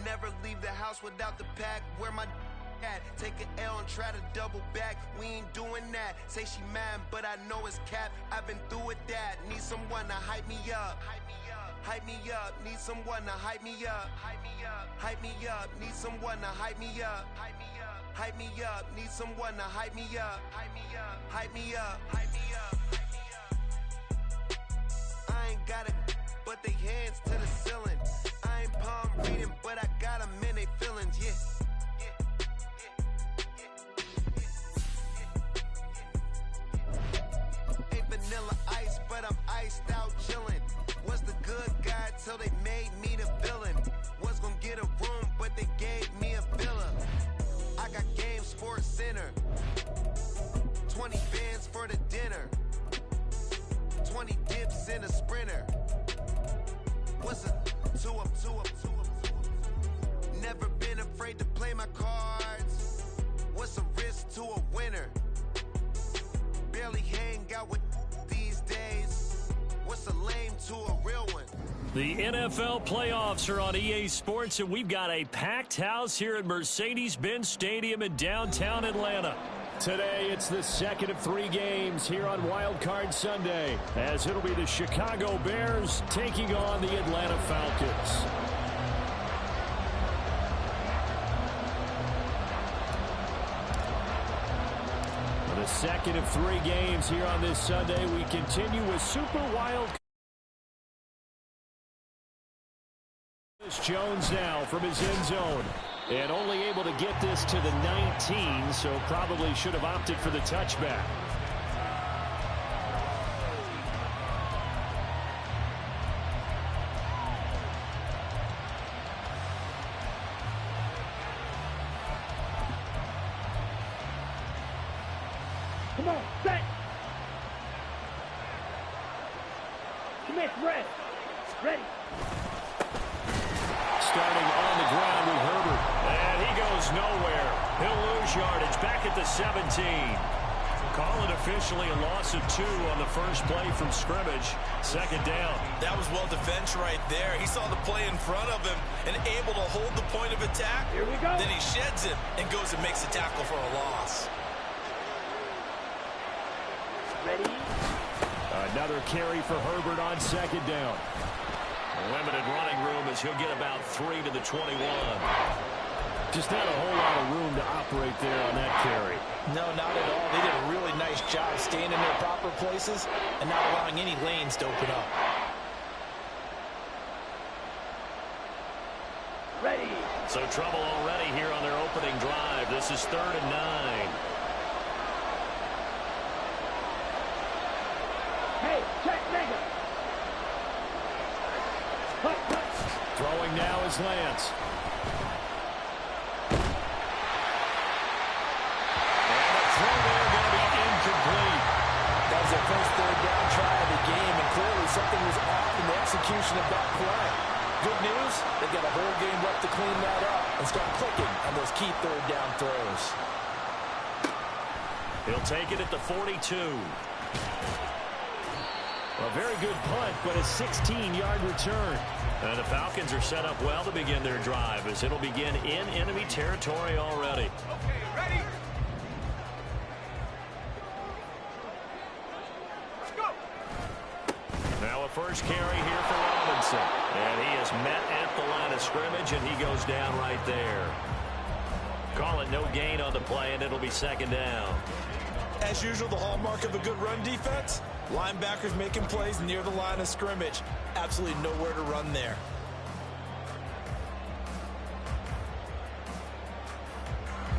never leave the house without the pack. Where my at? Take an L and try to double back. We ain't doing that. Say she mad, but I know it's cap. I've been through with that. Need someone to hype me up. Hype me up. Need someone to hype me up. Hype me up. Hype me up. Need someone to hype me up. Hype me up. Hype me up. Need someone to hype me up. Hype me up. Hype me up. Hype me up. I ain't got it, but they hands to the ceiling. I ain't palm reading, but I got them in they feelings, yeah. Ain't vanilla ice, but I'm iced out chillin'. Was the good guy till they made me the villain. Was gonna get a room, but they gave me a villa. I got game Sports Center. 20 bands for the dinner. 20 dips in a sprinter. What's a two up? Never been afraid to play my cards. What's a risk to a winner? Barely hang out with these days. What's a lame to a real one? The NFL playoffs are on EA Sports, and we've got a packed house here at Mercedes-Benz Stadium in downtown Atlanta. Today, it's the second of 3 games here on Wild Card Sunday, as it'll be the Chicago Bears taking on the Atlanta Falcons. For the second of 3 games here on this Sunday, we continue with Super Wild Card. Jones now from his end zone. And only able to get this to the 19, so probably should have opted for the touchback. Come on, set. Commit, ready. Starting on the ground with Herbert. And he goes nowhere. He'll lose yardage back at the 17. Call it officially a loss of 2 on the first play from scrimmage. Second down. That was well defense right there. He saw the play in front of him and able to hold the point of attack. Here we go. Then he sheds it and goes and makes a tackle for a loss. Ready. Another carry for Herbert on second down. Limited running room as he'll get about 3 to the 21. Just not a whole lot of room to operate there on that carry. No, not at all. They did a really nice job staying in their proper places and not allowing any lanes to open up. Ready. So trouble already here on their opening drive. This is 3rd and 9. Hey, check, nigga. Throwing now is Lance. And the throw there going to be incomplete. That was their first 3rd down try of the game, and clearly something was off in the execution of that play. Good news, they've got a whole game left to clean that up and start clicking on those key 3rd down throws. He'll take it at the 42. A very good punt, but a 16-yard return. And the Falcons are set up well to begin their drive, as it'll begin in enemy territory already. Okay, ready? Let's go. Now a first carry here for Robinson. And he is met at the line of scrimmage, and he goes down right there. Call it no gain on the play, and it'll be second down. As usual, the hallmark of a good run defense, linebackers making plays near the line of scrimmage. Absolutely nowhere to run there.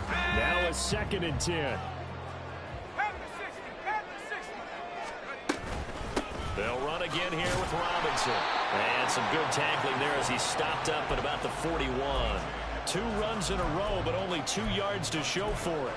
Now a 2nd and 10. They'll run again here with Robinson. And some good tackling there as he stopped up at about the 41. 2 runs in a row, but only 2 yards to show for it.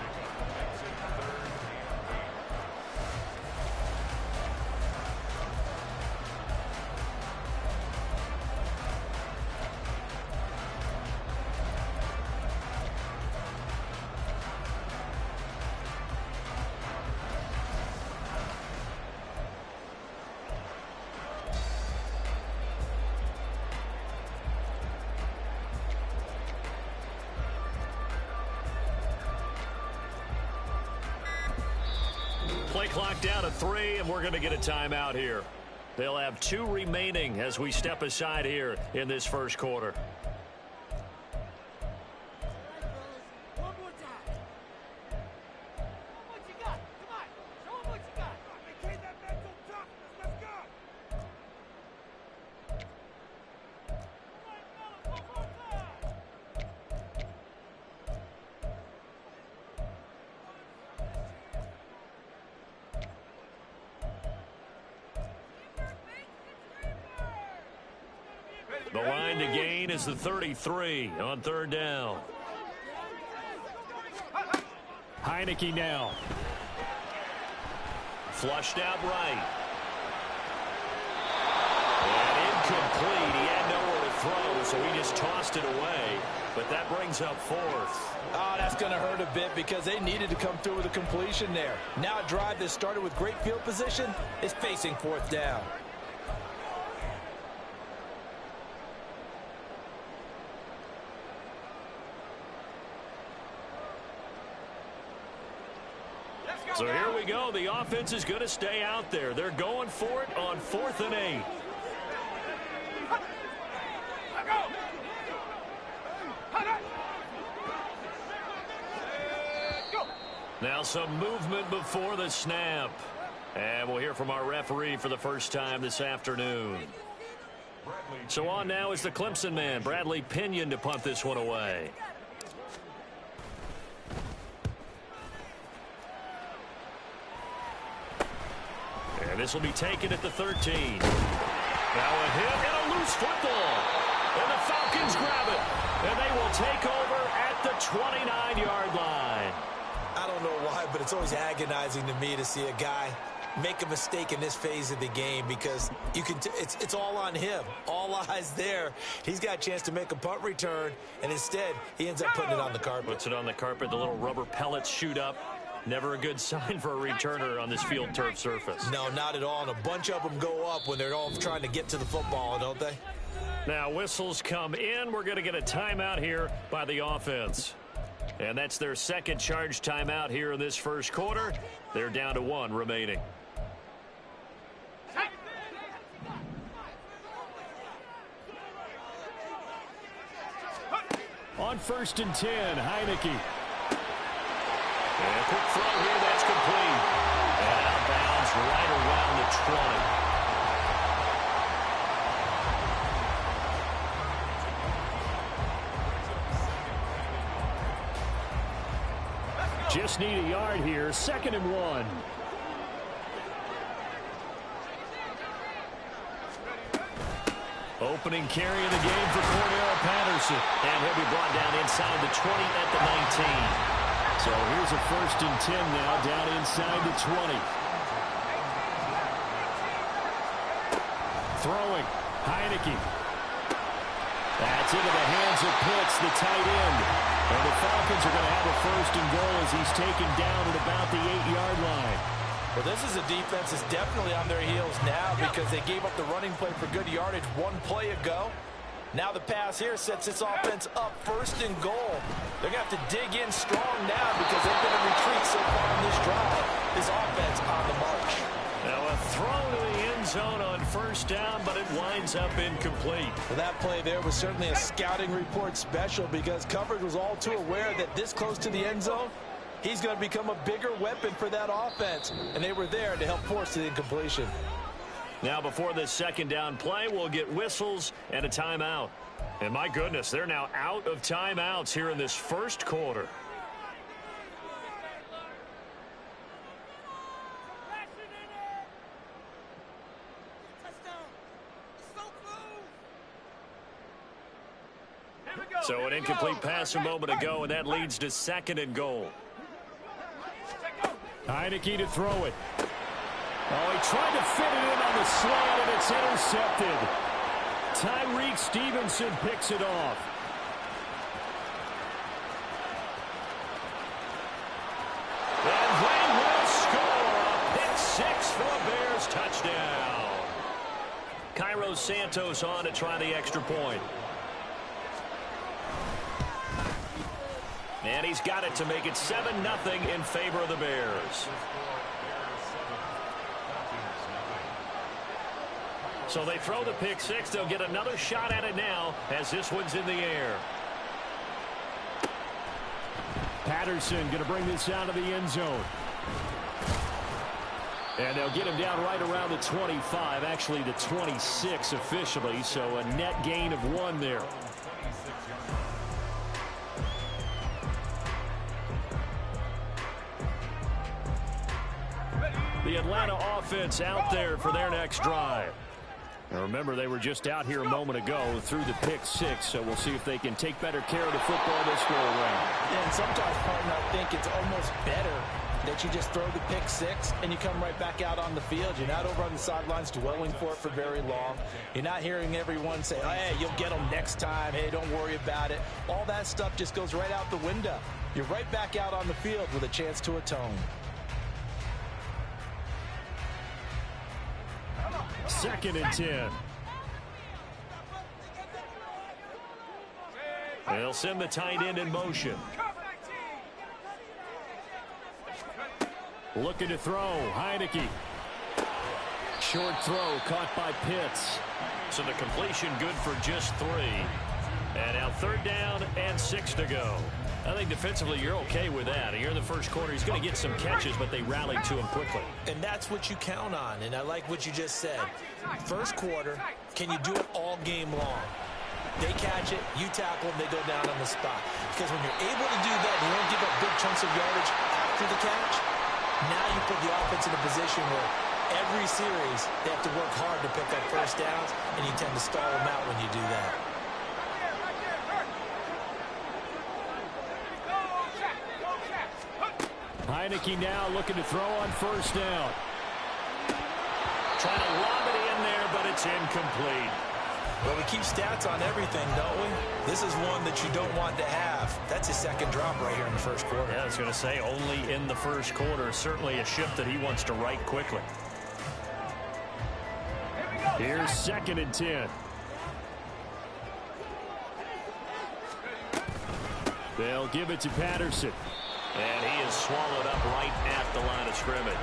Play clock down to 3, and we're going to get a timeout here. They'll have 2 remaining as we step aside here in this first quarter. The line to gain is the 33 on 3rd down. Heineke now. Flushed out right. And incomplete. He had nowhere to throw, so he just tossed it away. But that brings up 4th. Oh, that's going to hurt a bit because they needed to come through with a completion there. Now a drive that started with great field position is facing 4th down. So here we go. The offense is going to stay out there. They're going for it on 4th and 8. Now some movement before the snap. And we'll hear from our referee for the first time this afternoon. So on now is the Clemson man, Bradley Pinion, to punt this one away. And this will be taken at the 13. Now a hit and a loose football. And the Falcons grab it. And they will take over at the 29-yard line. I don't know why, but it's always agonizing to me to see a guy make a mistake in this phase of the game because you can it's all on him. All eyes there. He's got a chance to make a punt return, and instead he ends up putting it on the carpet. Puts it on the carpet. The little rubber pellets shoot up. Never a good sign for a returner on this field turf surface. No, not at all. And a bunch of them go up when they're all trying to get to the football, don't they? Now whistles come in. We're going to get a timeout here by the offense. And that's their second charge timeout here in this first quarter. They're down to 1 remaining. On 1st and 10, Heineke. And a quick throw here, that's complete. And out of bounds right around the 20. Just need a yard here. 2nd and 1. Opening carry of the game for Cordero Patterson. And he'll be brought down inside the 20 at the 19. So here's a 1st and 10 now, down inside the 20. Throwing, Heineke. That's into the hands of Pitts, the tight end. And the Falcons are going to have a 1st and goal as he's taken down at about the 8-yard line. Well, this is a defense that's definitely on their heels now because they gave up the running play for good yardage 1 play ago. Now the pass here sets this offense up 1st and goal. They're going to have to dig in strong now because they've been a retreat so far in this drive. This offense on the march. Now a throw to the end zone on 1st down, but it winds up incomplete. Well, that play there was certainly a scouting report special because coverage was all too aware that this close to the end zone, he's going to become a bigger weapon for that offense. And they were there to help force the incompletion. Now before this 2nd down play, we'll get whistles and a timeout. And my goodness, they're now out of timeouts here in this first quarter. So an incomplete pass a moment ago, and that leads to 2nd and goal. Heineke to throw it. Oh, he tried to fit it in on the slant, and it's intercepted. Tyreek Stevenson picks it off. And they will score a pick 6 for a Bears touchdown. Cairo Santos on to try the extra point. And he's got it to make it 7-0 in favor of the Bears. So they throw the pick six. They'll get another shot at it now as this one's in the air. Patterson going to bring this out of the end zone. And they'll get him down right around the 25, actually the 26 officially, so a net gain of 1 there. The Atlanta offense out there for their next drive. Now remember, they were just out here a moment ago through the pick six, so we'll see if they can take better care of the football this go around. Yeah, and sometimes, partner, I think it's almost better that you just throw the pick six and you come right back out on the field. You're not over on the sidelines dwelling for it for very long. You're not hearing everyone say, oh, hey, you'll get them next time. Hey, don't worry about it. All that stuff just goes right out the window. You're right back out on the field with a chance to atone. Second and 10. They'll send the tight end in motion. Looking to throw. Heineke. Short throw caught by Pitts. So the completion good for just 3. And now 3rd down and 6 to go. I think defensively you're okay with that. Here in the first quarter, he's going to get some catches, but they rallied to him quickly. And that's what you count on, and I like what you just said. First quarter, can you do it all game long? They catch it, you tackle them, they go down on the spot. Because when you're able to do that, and you don't give up big chunks of yardage after the catch, now you put the offense in a position where every series they have to work hard to pick up first downs, and you tend to stall them out when you do that. Heineke now looking to throw on 1st down. Trying to lob it in there, but it's incomplete. Well, we keep stats on everything, don't we? This is one that you don't want to have. That's his 2nd drop right here in the first quarter. Yeah, I was going to say only in the first quarter. Certainly a shift that he wants to right quickly. Here's 2nd and 10. They'll give it to Patterson. And he is swallowed up right at the line of scrimmage.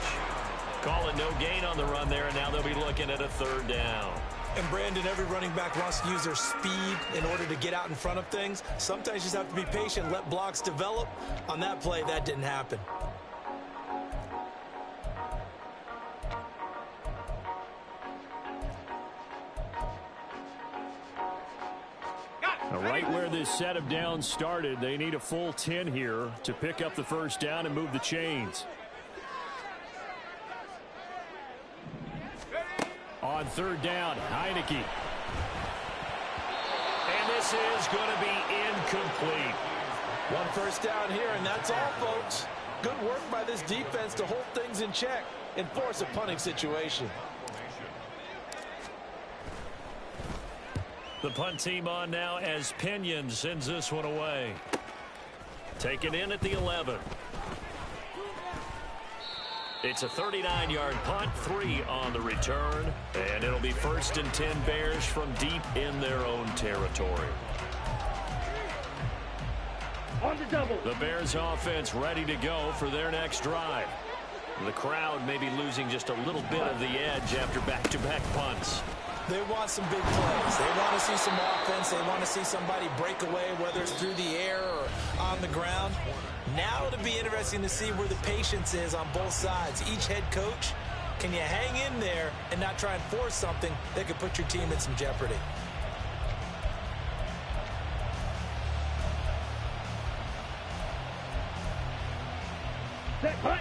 Calling no gain on the run there, and now they'll be looking at a 3rd down. And Brandon, every running back wants to use their speed in order to get out in front of things. Sometimes you just have to be patient, let blocks develop. On that play, that didn't happen. Right where this set of downs started, they need a full 10 here to pick up the 1st down and move the chains. On 3rd down, Heineke. And this is going to be incomplete. 1 first down here, and that's all, folks. Good work by this defense to hold things in check and force a punting situation. The punt team on now as Pinion sends this one away. Taken in at the 11. It's a 39-yard punt, 3 on the return, and it'll be 1st and 10 Bears from deep in their own territory. On the double. The Bears offense ready to go for their next drive. The crowd may be losing just a little bit of the edge after back-to-back punts. They want some big plays. They want to see some offense. They want to see somebody break away, whether it's through the air or on the ground. Now it'll be interesting to see where the patience is on both sides. Each head coach, can you hang in there and not try and force something that could put your team in some jeopardy? Set punt.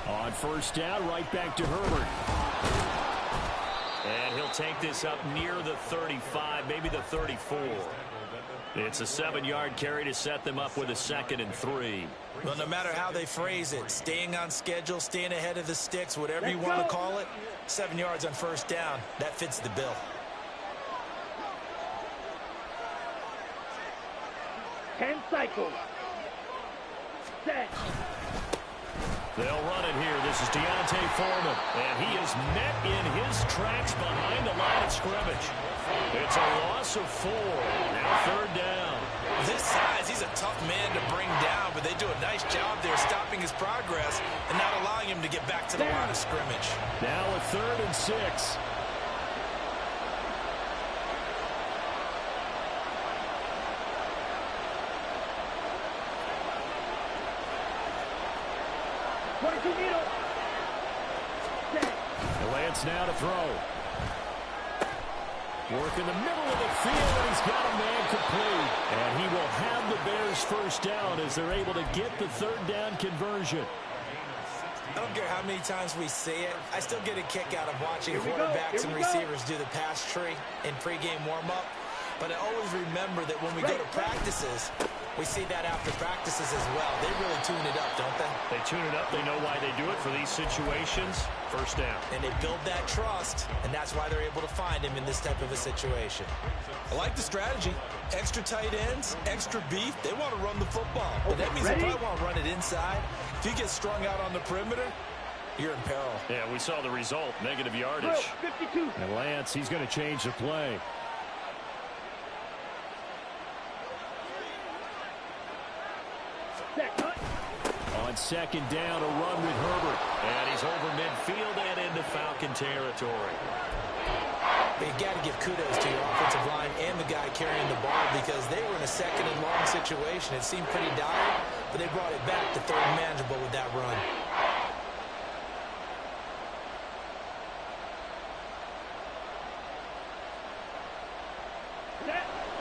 On 1st down, right back to Herbert. And he'll take this up near the 35, maybe the 34. It's a 7-yard carry to set them up with a 2nd and 3. Well, no matter how they phrase it, staying on schedule, staying ahead of the sticks, whatever you want to call it, 7 yards on 1st down, that fits the bill. 10 cycles. Set. They'll run it here. This is Deontay Foreman, and he is met in his tracks behind the line of scrimmage. It's a loss of 4. Now 3rd down. This size, he's a tough man to bring down, but they do a nice job there stopping stopping his progress and not allowing him to get back to the line of scrimmage. Now a 3rd and 6. Lance now to throw. Work in the middle of the field, and he's got a man complete. And he will have the Bears first down as they're able to get the 3rd down conversion. I don't care how many times we see it. I still get a kick out of watching quarterbacks and receivers do the pass tree in pregame warm-up. But I always remember that when we go to practices, we see that after practices as well. They really tune it up, don't they? They tune it up. They know why they do it for these situations. First down. And they build that trust, and that's why they're able to find him in this type of a situation. I like the strategy. Extra tight ends, extra beef. They want to run the football. But that means they probably want to run it inside. If you get strung out on the perimeter, you're in peril. Yeah, we saw the result. Negative yardage. 52. And Lance, he's going to change the play. On 2nd down, a run with Herbert. And he's over midfield and into Falcon territory. But you got to give kudos to your offensive line and the guy carrying the ball because they were in a 2nd and long situation. It seemed pretty dire, but they brought it back to 3rd and manageable with that run.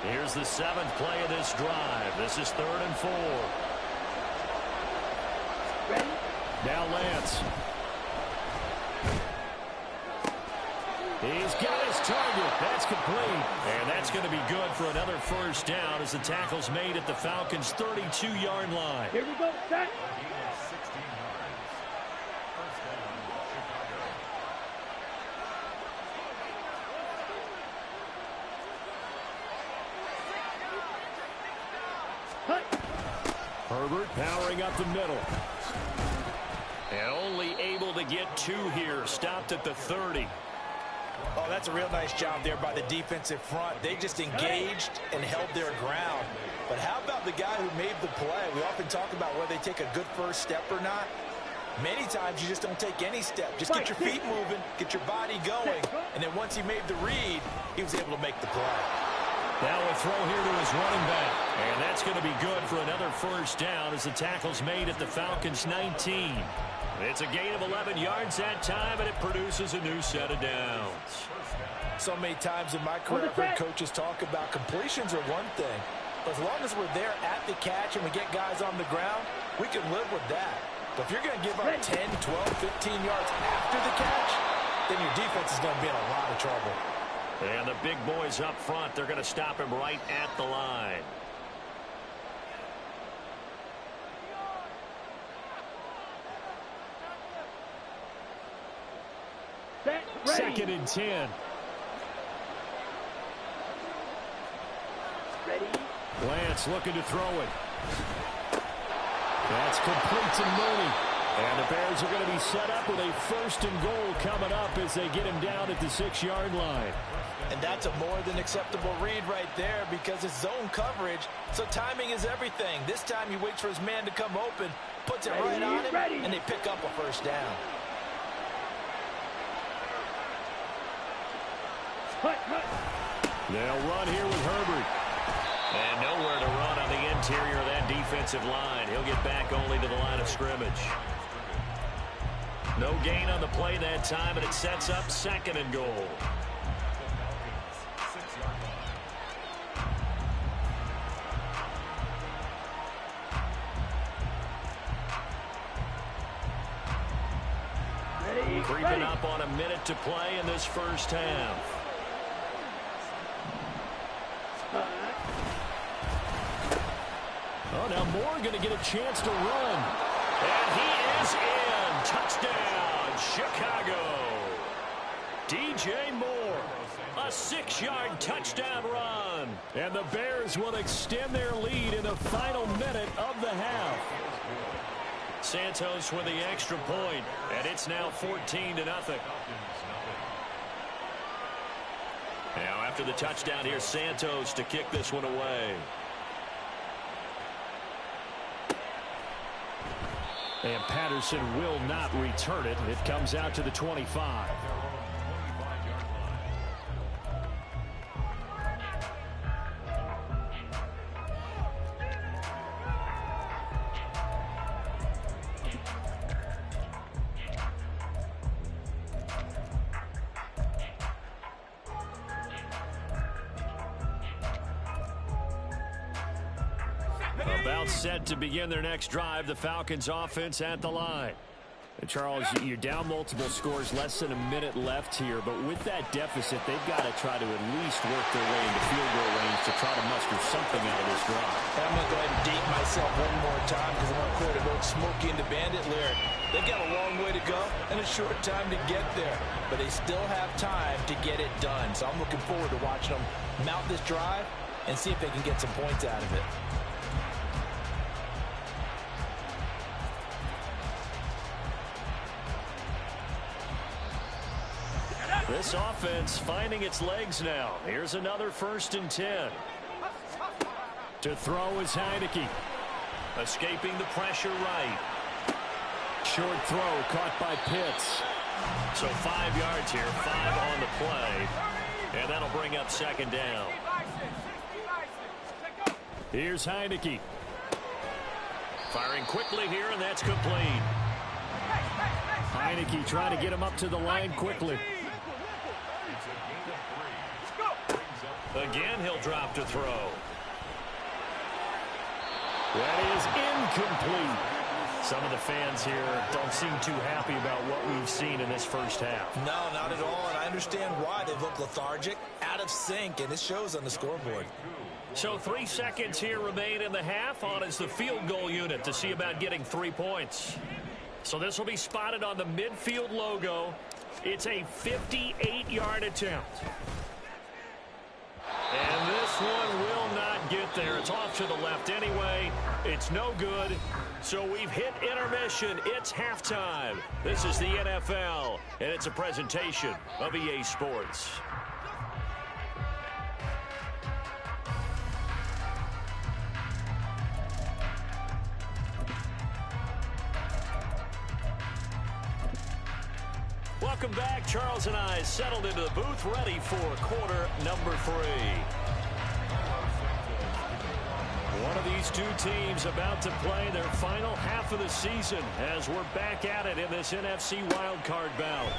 Here's the 7th play of this drive. This is 3rd and 4. Now Lance. He's got his target. That's complete. And that's going to be good for another first down as the tackle's made at the Falcons' 32-yard line. Here we go, set. Herbert powering up the middle. And only able to get 2 here. Stopped at the 30. Oh, that's a real nice job there by the defensive front. They just engaged and held their ground. But how about the guy who made the play? We often talk about whether they take a good first step or not. Many times you just don't take any step. Just get your feet moving, get your body going. And then once he made the read, he was able to make the play. Now a throw here to his running back. And that's going to be good for another first down as the tackle's made at the Falcons' 19. It's a gain of 11 yards that time, and it produces a new set of downs. So many times in my career, I've heard coaches talk about completions are one thing. But as long as we're there at the catch and we get guys on the ground, we can live with that. But if you're going to give up 10, 12, 15 yards after the catch, then your defense is going to be in a lot of trouble. And the big boys up front, they're going to stop him right at the line. Second and 10. Ready. Lance looking to throw it. That's complete to Mooney. And the Bears are going to be set up with a 1st and goal coming up as they get him down at the 6-yard line. And that's a more than acceptable read right there because it's zone coverage, so timing is everything. This time he waits for his man to come open, puts it right on him, and they pick up a first down. They'll run here with Herbert. And nowhere to run on the interior of that defensive line. He'll get back only to the line of scrimmage. No gain on the play that time, and it sets up 2nd and goal. Creeping up on a minute to play in this first half. Oh, now Moore going to get a chance to run. And he is in. Touchdown, Chicago. DJ Moore, a 6-yard touchdown run. And the Bears will extend their lead in the final minute of the half. Santos with the extra point, and it's now 14-0. Now after the touchdown, here's Santos to kick this one away. And Patterson will not return it. It comes out to the 25. About set to begin their next drive. The Falcons offense at the line. And Charles, you're down multiple scores, less than a minute left here. But with that deficit, they've got to try to at least work their way into field goal range to try to muster something out of this drive. I'm going to go ahead and date myself one more time because I want to quote an old Smokey and the Bandit lyric. They've got a long way to go and a short time to get there. But they still have time to get it done. So I'm looking forward to watching them mount this drive and see if they can get some points out of it. This offense finding its legs now. Here's another 1st and 10. To throw is Heineke. Escaping the pressure right. Short throw caught by Pitts. So 5 yards here, 5 on the play. And that'll bring up 2nd down. Here's Heineke. Firing quickly here, and that's complete. Heineke trying to get him up to the line quickly. Again, he'll drop to throw. That is incomplete. Some of the fans here don't seem too happy about what we've seen in this first half. No, not at all, and I understand why. They look lethargic, out of sync, and it shows on the scoreboard. So 3 seconds here remain in the half. On is the field goal unit to see about getting 3 points. So this will be spotted on the midfield logo. It's a 58-yard attempt. And this one will not get there. It's off to the left anyway. It's no good. So we've hit intermission. It's halftime. This is the NFL, and it's a presentation of EA Sports. Welcome back. Charles and I settled into the booth, ready for quarter number 3. One of these two teams about to play their final half of the season as we're back at it in this NFC wildcard bout.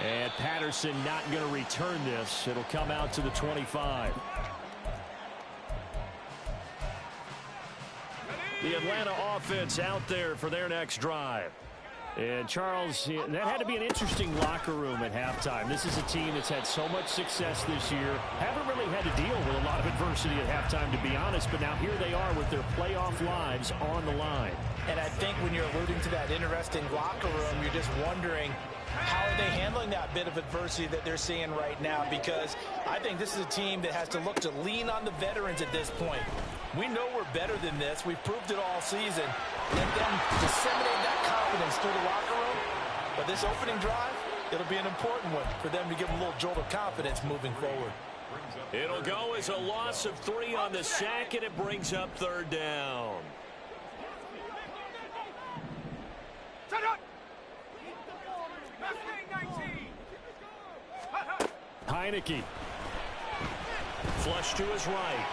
And Patterson not going to return this. It'll come out to the 25. The Atlanta offense out there for their next drive. And, Charles, that had to be an interesting locker room at halftime. This is a team that's had so much success this year. Haven't really had to deal with a lot of adversity at halftime, to be honest. But now here they are with their playoff lives on the line. And I think when you're alluding to that interesting locker room, you're just wondering, how are they handling that bit of adversity that they're seeing right now? Because I think this is a team that has to look to lean on the veterans at this point. We know we're better than this. We've proved it all season. Let them disseminate that confidence through the locker room. But this opening drive, it'll be an important one for them to give them a little jolt of confidence moving forward. It'll go as a loss of 3 on the sack, and it brings up 3rd down. Heineke. Flush to his right.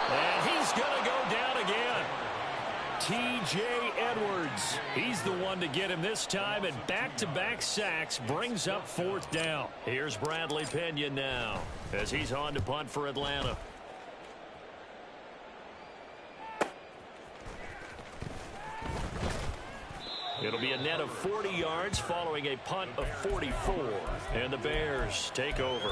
And he's going to go down again. T.J. Edwards. He's the one to get him this time, and back-to-back sacks brings up 4th down. Here's Bradley Pinion now as he's on to punt for Atlanta. It'll be a net of 40 yards following a punt of 44. And the Bears take over.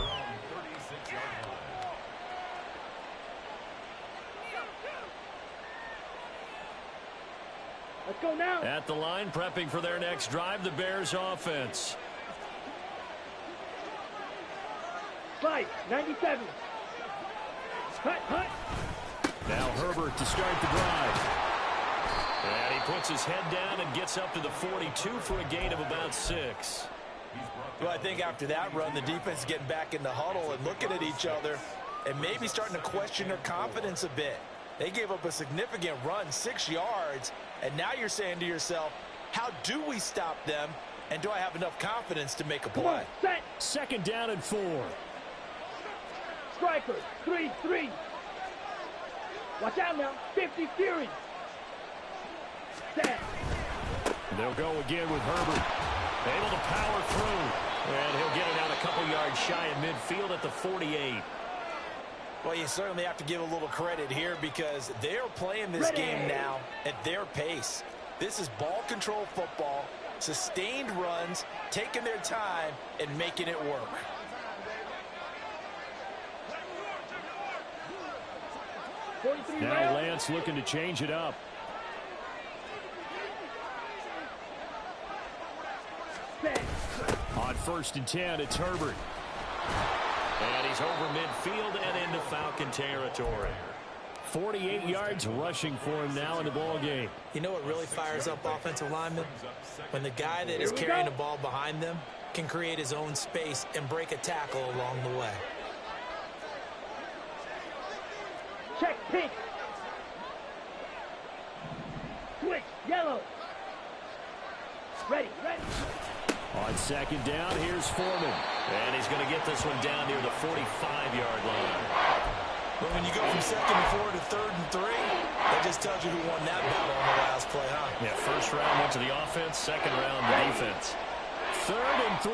Let's go now. At the line, prepping for their next drive, the Bears offense. Slide, 97. Hut. Now Herbert to start the drive. And he puts his head down and gets up to the 42 for a gain of about 6. Well, I think after that run, the defense is getting back in the huddle and looking at each other and maybe starting to question their confidence a bit. They gave up a significant run, 6 yards, and now you're saying to yourself, how do we stop them, and do I have enough confidence to make a play? Set. Second down and 4. Striker, 3-3. Watch out now, 50 Fury. Set. They'll go again with Herbert. Able to power through. And he'll get it out a couple yards shy of midfield at the 48. Well, you certainly have to give a little credit here because they're playing this game now at their pace. This is ball control football, sustained runs, taking their time, and making it work. Now Lance looking to change it up. On 1st and 10, it's Herbert. And he's over midfield and into Falcon territory. 48 yards rushing for him now in the ball game. You know what really fires up offensive linemen? When the guy that is carrying the ball behind them can create his own space and break a tackle along the way. Check pink. Switch yellow. Ready. On 2nd down, here's Foreman. And he's going to get this one down near the 45-yard line. But when you go from 2nd and 4 to 3rd and 3, that just tells you who won that battle on the last play, huh? Yeah, 1st round went to the offense, 2nd round the defense. 3rd and 3.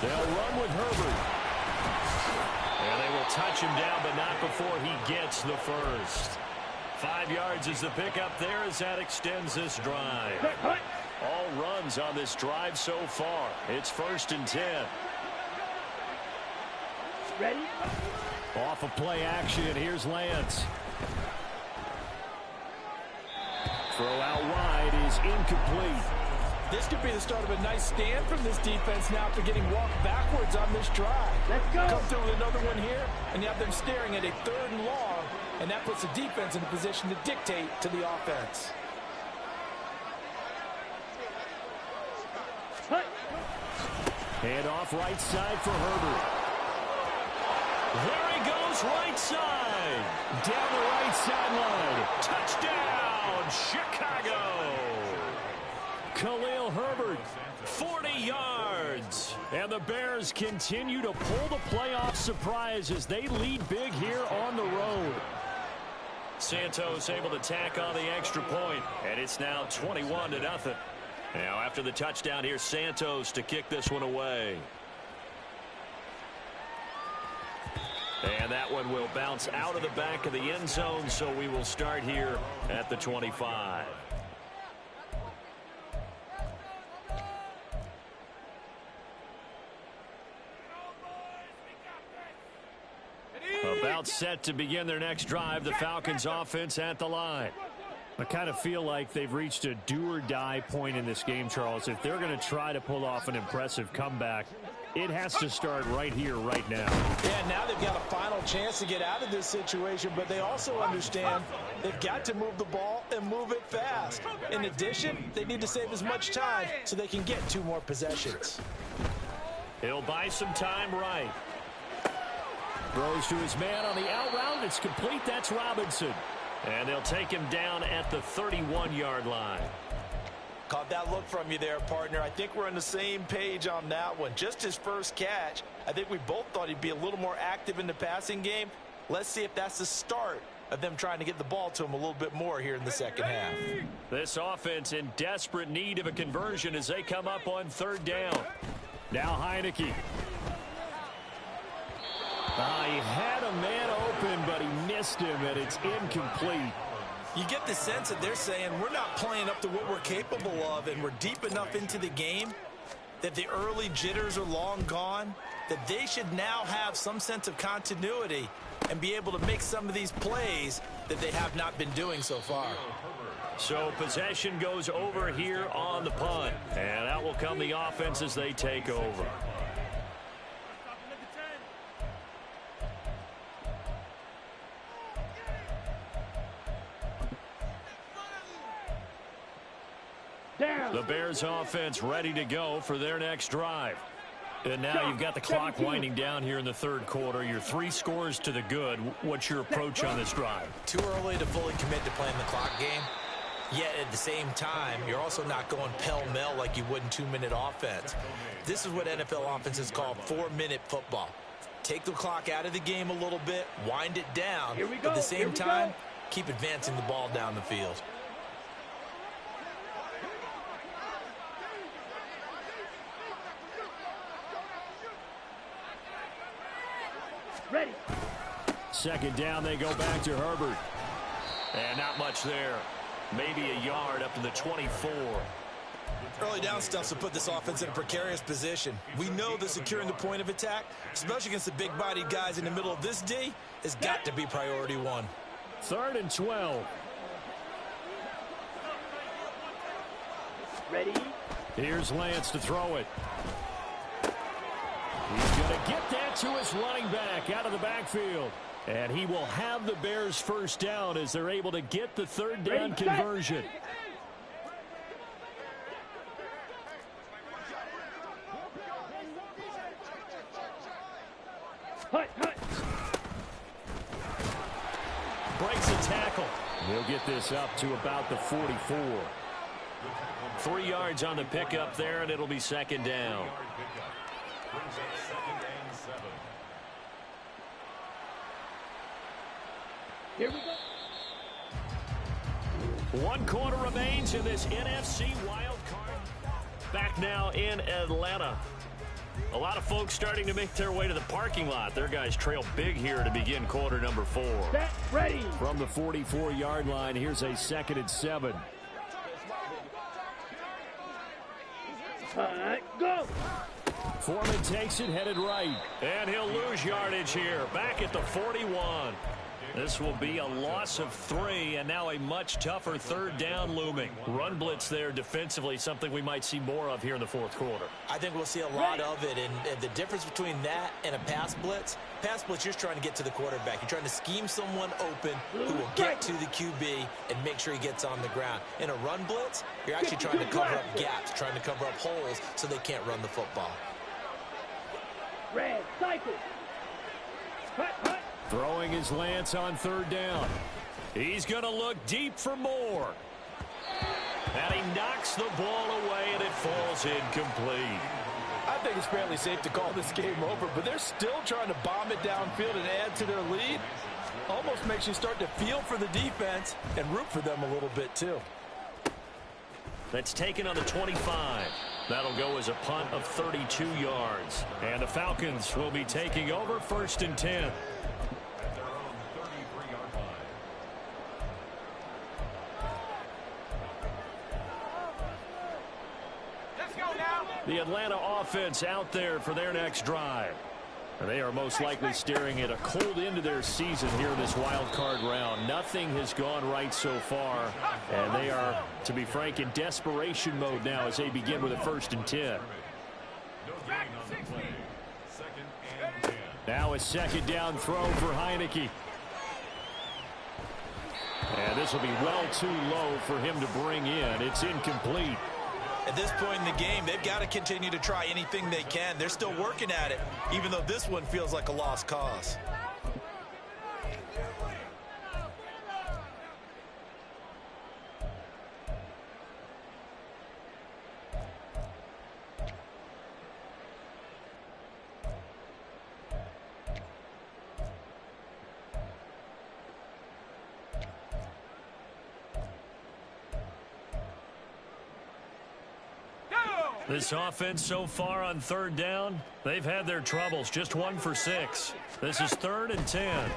They'll run with Herbert. And they will touch him down, but not before he gets the first. 5 yards is the pickup there as that extends this drive. All runs on this drive so far. It's 1st and 10. Ready? Off of play action, here's Lance. Throw out wide is incomplete. This could be the start of a nice stand from this defense now after getting walked backwards on this drive. Let's go. Come through with another one here, and you have them staring at a 3rd and long, and that puts the defense in a position to dictate to the offense. Hand off right side for Herbert. There he goes right side. Down the right sideline. Touchdown, Chicago. Khalil Herbert, 40 yards. And the Bears continue to pull the playoff surprise as they lead big here on the road. Santos able to tack on the extra point, and it's now 21-0. Now after the touchdown, here's Santos to kick this one away. And that one will bounce out of the back of the end zone, so we will start here at the 25. About set to begin their next drive, the Falcons offense at the line. I kind of feel like they've reached a do-or-die point in this game, Charles. If they're going to try to pull off an impressive comeback, it has to start right here, right now. Yeah, now they've got a final chance to get out of this situation, but they also understand they've got to move the ball and move it fast. In addition, they need to save as much time so they can get 2 more possessions. He'll buy some time right. Throws to his man on the out route. It's complete. That's Robinson. And they'll take him down at the 31-yard line. Caught that look from you there, partner. I think we're on the same page on that one. Just his first catch, I think we both thought he'd be a little more active in the passing game. Let's see if that's the start of them trying to get the ball to him a little bit more here in the second half. This offense in desperate need of a conversion as they come up on 3rd down. Now Heineke. He had a man open, but he missed him, and it's incomplete. You get the sense that they're saying we're not playing up to what we're capable of, and we're deep enough into the game that the early jitters are long gone, that they should now have some sense of continuity and be able to make some of these plays that they have not been doing so far. So possession goes over here on the punt, and out will come the offense as they take over. Down. The Bears offense ready to go for their next drive. And now you've got the clock winding down here in the third quarter. Your 3 scores to the good. What's your approach on this drive? Too early to fully commit to playing the clock game. Yet at the same time, you're also not going pell-mell like you would in 2-minute offense. This is what NFL offenses call 4-minute football. Take the clock out of the game a little bit, wind it down, but at the same time, keep advancing the ball down the field. Ready. Second down, they go back to Herbert. And not much there. Maybe a yard up to the 24. Early down stuff to put this offense in a precarious position. We know that securing the point of attack, especially against the big-bodied guys in the middle of this D, has got to be priority 1. 3rd and 12. Ready. Here's Lance to throw it. He's going to get that to his running back out of the backfield. And he will have the Bears first down as they're able to get the 3rd down conversion. Breaks a tackle. He'll get this up to about the 44. 3 yards on the pickup there, and it'll be 2nd down. Here we go. 1 quarter remains in this NFC wild card. Back now in Atlanta. A lot of folks starting to make their way to the parking lot. Their guys trail big here to begin quarter number 4. Set, ready. From the 44-yard line, here's a 2nd and 7. Go. Foreman takes it, headed right. And he'll lose yardage here. Back at the 41. This will be a loss of 3, and now a much tougher 3rd down looming. Run blitz there defensively, something we might see more of here in the 4th quarter. I think we'll see a lot of it, and the difference between that and a pass blitz, you're just trying to get to the quarterback. You're trying to scheme someone open who will get to the QB and make sure he gets on the ground. In a run blitz, you're actually trying to cover up gaps, trying to cover up holes so they can't run the football. Red, cycle. Hut. Throwing his Lance on 3rd down. He's going to look deep for more. And he knocks the ball away, and it falls incomplete. I think it's fairly safe to call this game over, but they're still trying to bomb it downfield and add to their lead. Almost makes you start to feel for the defense and root for them a little bit, too. That's taken on the 25. That'll go as a punt of 32 yards. And the Falcons will be taking over 1st and 10. The Atlanta offense out there for their next drive. And they are most likely staring at a cold end to their season here in this wild card round. Nothing has gone right so far. And they are, to be frank, in desperation mode now as they begin with a 1st and 10. Now a 2nd down throw for Heineke. And this will be well too low for him to bring in. It's incomplete. At this point in the game, they've got to continue to try anything they can. They're still working at it, even though this one feels like a lost cause. This offense so far on 3rd down, they've had their troubles. Just 1 for 6. This is 3rd and 10.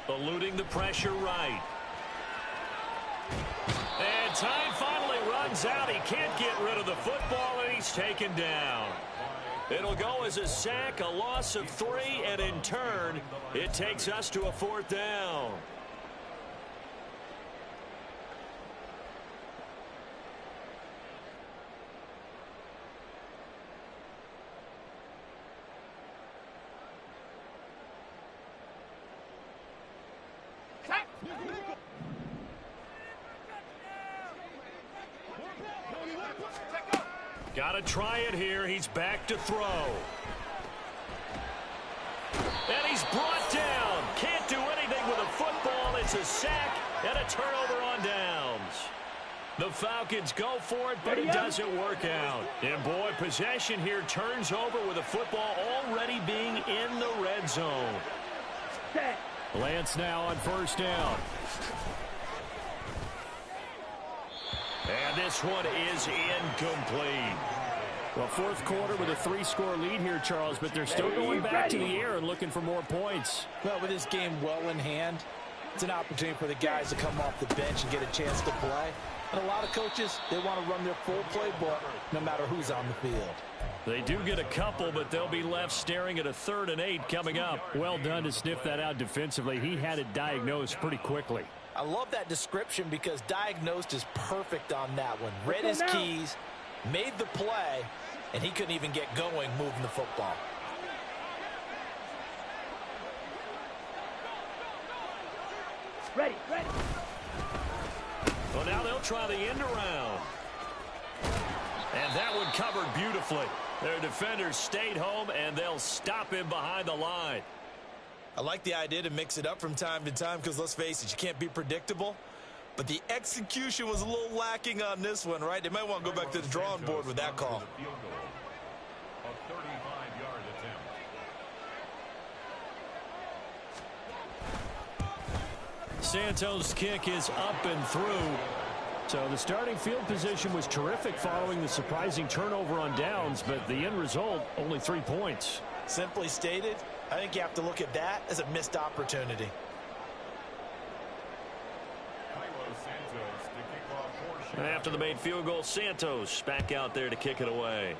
Eluding the pressure right. And time finally runs out. He can't get rid of the football, and he's taken down. It'll go as a sack, a loss of 3, and in turn, it takes us to a 4th down. Got to try it here. He's back to throw. And he's brought down. Can't do anything with a football. It's a sack and a turnover on downs. The Falcons go for it, but it doesn't work out. And, boy, possession here turns over with the football already being in the red zone. Lance now on first down. And this one is incomplete. Well, fourth quarter with a 3-score lead here, Charles, but they're still going back to the air and looking for more points. Well, with this game well in hand, it's an opportunity for the guys to come off the bench and get a chance to play. And a lot of coaches, they want to run their full playbook no matter who's on the field. They do get a couple, but they'll be left staring at a 3rd and 8 coming up. Well done to sniff that out defensively. He had it diagnosed pretty quickly. I love that description because diagnosed is perfect on that one. Read his keys, made the play, and he couldn't even get going moving the football. Ready. Well, now they'll try the end around. And that one covered beautifully. Their defenders stayed home, and they'll stop him behind the line. I like the idea to mix it up from time to time because, let's face it, you can't be predictable. But the execution was a little lacking on this one, right? They might want to go back to the drawing board with that call. Santos' kick is up and through. So the starting field position was terrific following the surprising turnover on downs, but the end result, only 3 points. Simply stated, I think you have to look at that as a missed opportunity. After the made field goal, Santos back out there to kick it away.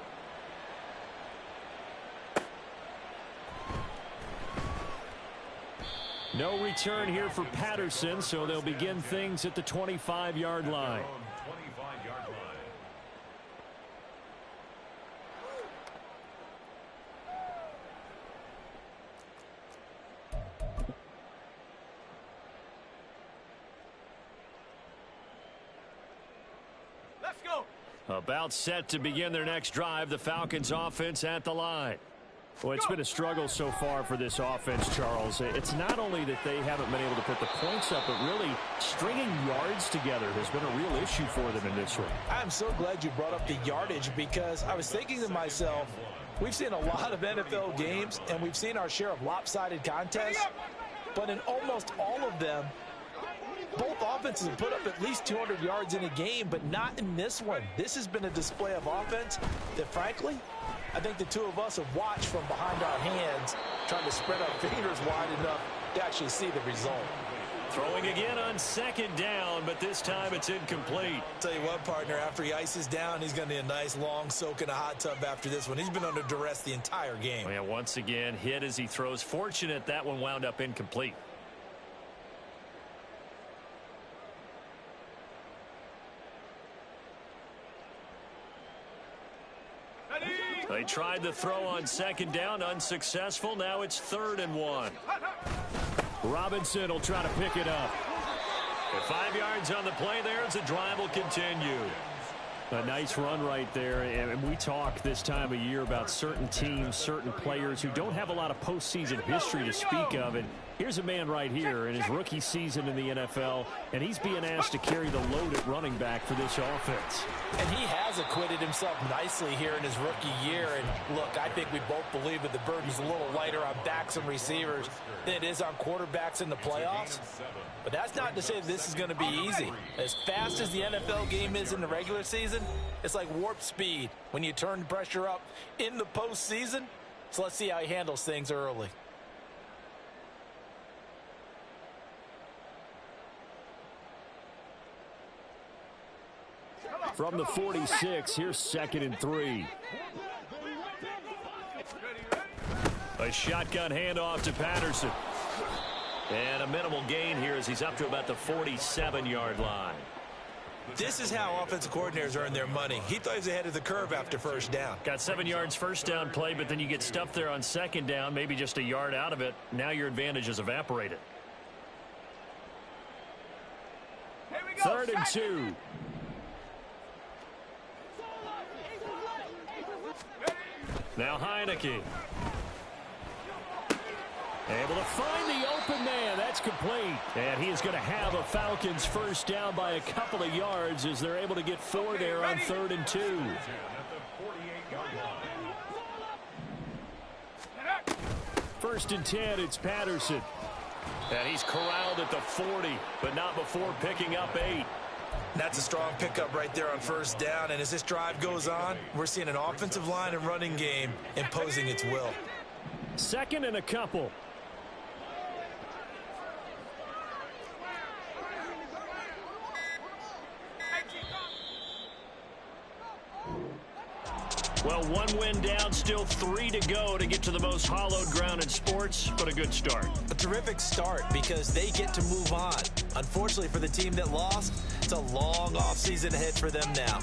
No return here for Patterson, so they'll begin things at the 25-yard line. Let's go. About set to begin their next drive, the Falcons offense at the line. Well, it's been a struggle so far for this offense, Charles. It's not only that they haven't been able to put the points up, but really stringing yards together has been a real issue for them in this one. I'm so glad you brought up the yardage because I was thinking to myself, we've seen a lot of NFL games and we've seen our share of lopsided contests, but in almost all of them, both offenses have put up at least 200 yards in a game, but not in this one. This has been a display of offense that, frankly, I think the two of us have watched from behind our hands, trying to spread our fingers wide enough to actually see the result. Throwing again on second down, but this time it's incomplete. Tell you what, partner, after he ices down, he's going to need a nice long soak in a hot tub after this one. He's been under duress the entire game. Yeah, once again, hit as he throws. Fortunate that one wound up incomplete. They tried the throw on second down, unsuccessful. Now it's 3rd and 1. Robinson will try to pick it up. With 5 yards on the play there as the drive will continue. A nice run right there, and we talk this time of year about certain teams, certain players who don't have a lot of postseason history to speak of, and here's a man right here in his rookie season in the NFL, and he's being asked to carry the load at running back for this offense. And he has acquitted himself nicely here in his rookie year, and look, I think we both believe that the burden's a little lighter on backs and receivers than it is on quarterbacks in the playoffs. But that's not to say that this is going to be easy. As fast as the NFL game is in the regular season, it's like warp speed when you turn the pressure up in the postseason. So let's see how he handles things early. From the 46, here's 2nd and 3. A shotgun handoff to Patterson. And a minimal gain here as he's up to about the 47-yard line. This is how offensive coordinators earn their money. He thought he was ahead of the curve after first down. Got 7 yards first down play, but then you get stuffed there on second down, maybe just a yard out of it. Now your advantage is evaporated. Here we go. 3rd and 2. Now Heineke. Able to find the open man. That's complete. And he is going to have a Falcons first down by a couple of yards as they're able to get 4 there on 3rd and 2. First and 10, it's Patterson. And he's corralled at the 40, but not before picking up 8. That's a strong pickup right there on first down. And as this drive goes on, we're seeing an offensive line and running game imposing its will. 2nd and a couple. Well, 1 win down, still 3 to go to get to the most hallowed ground in sports, but a good start. A terrific start because they get to move on. Unfortunately for the team that lost, it's a long offseason ahead for them now.